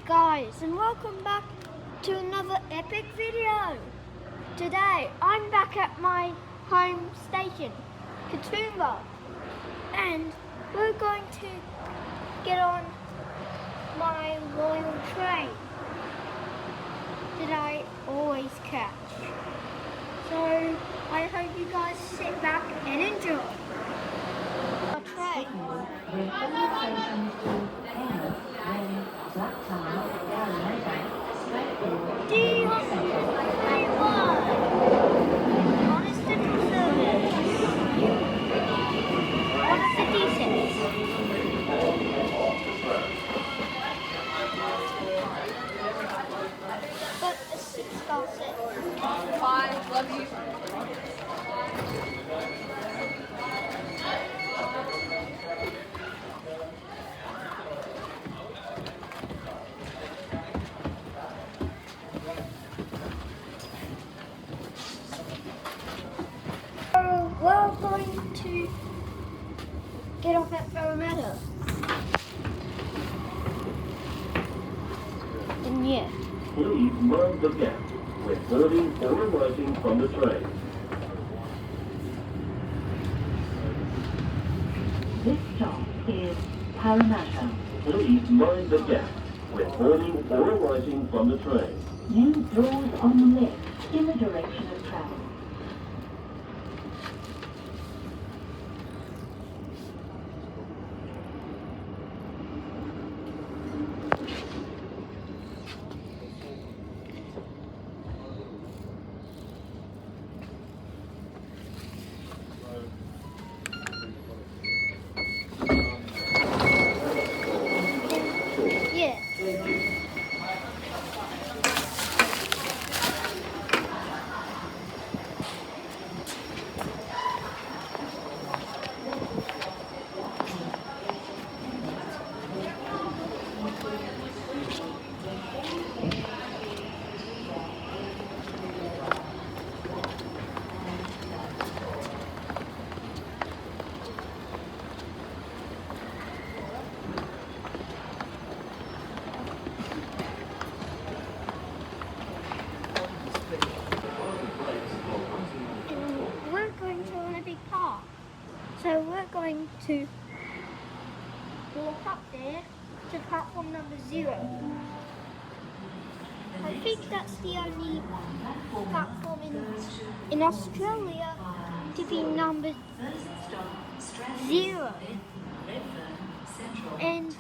guys, and welcome back to another epic video. Today I'm back at my home station, Katoomba, and we're going to get on my royal train that I always catch. So I hope you guys sit back and enjoy our train. Bye, love you. So we're going to get off at Parramatta. And yeah. Please mind the gap when boarding or emerging from the train. This stop is Parramatta. Please mind the gap when boarding or emerging from the train. Use doors on the left in the direction of travel. Yeah. We're going to Olympic Park. So we're going to walk up there to platform number 0. I think that's the only platform in Australia to be numbered 0. And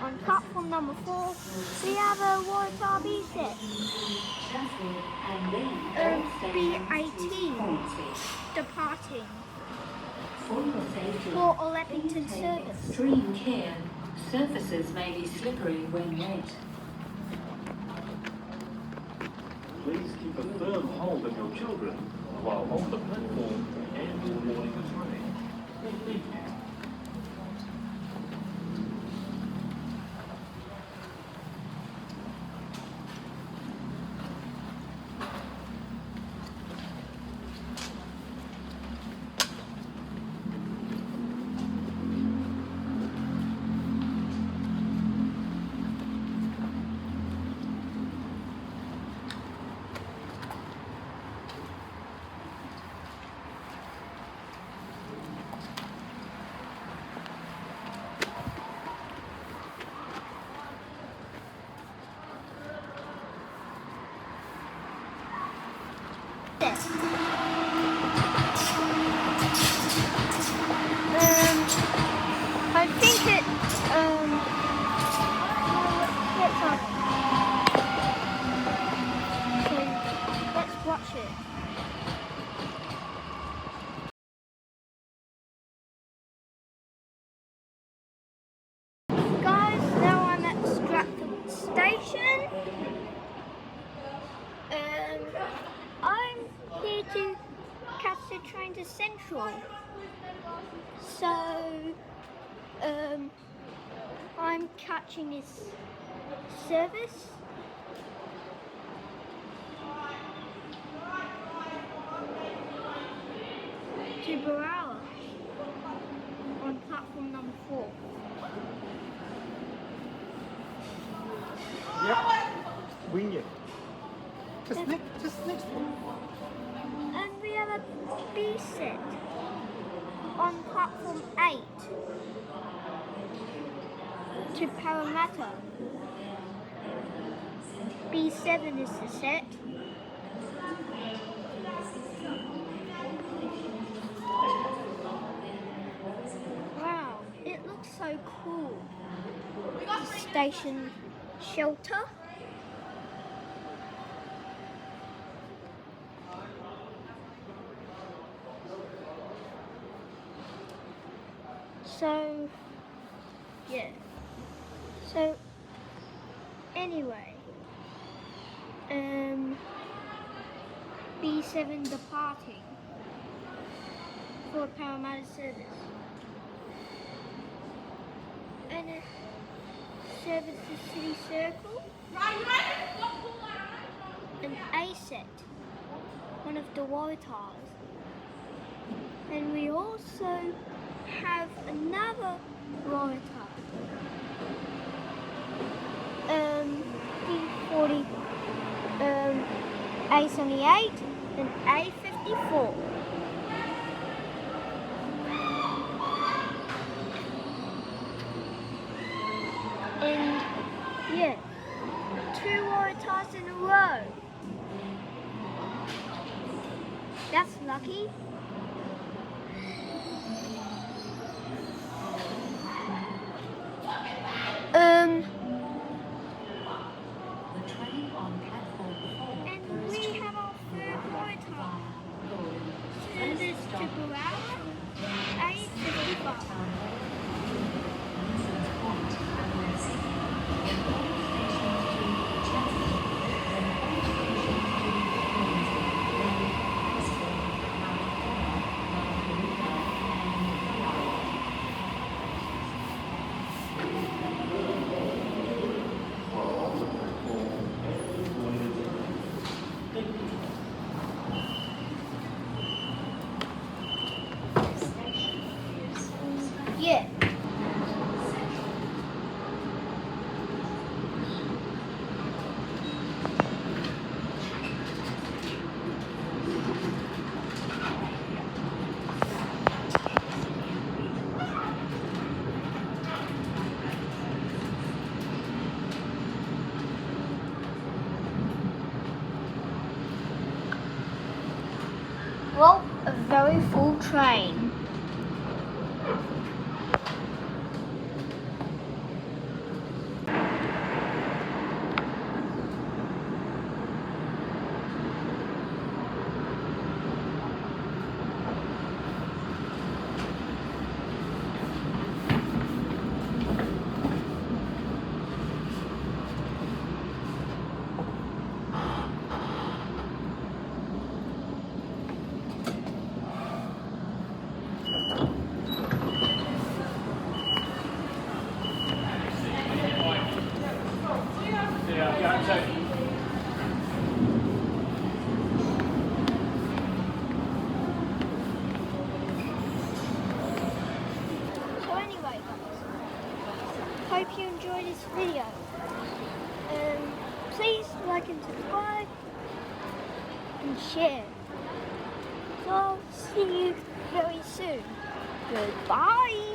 on platform number 4, we have a Waratah set. B18 departing for Leppington service. Extreme care. Surfaces may be slippery when wet. Please keep a firm hold of your children while on the platform and boarding the train. Thank you. I think it so let's watch it. Guys, now I'm at Stratford Station. I'm here to catch the train to Central. So I'm catching this service. To Baralla on platform number 4. wing it. Just next one. And we have a B set on platform 8 to Parramatta. B7 is the set. Wow, it looks so cool. The station shelter. So, yeah. So, anyway, B7 departing for Parramatta service. And it services City Circle. An A set, one of the Waratahs. And we also have another Waratah. D40, A78 and A54. And yeah, 2 Waratahs in a row. That's lucky. The train on platform 4 And we have our third Waratah. Service to Barawa, A55. Yeah. Well, a very full train. So anyway guys, hope you enjoyed this video. Please like and subscribe and share. So I'll see you very soon. Goodbye.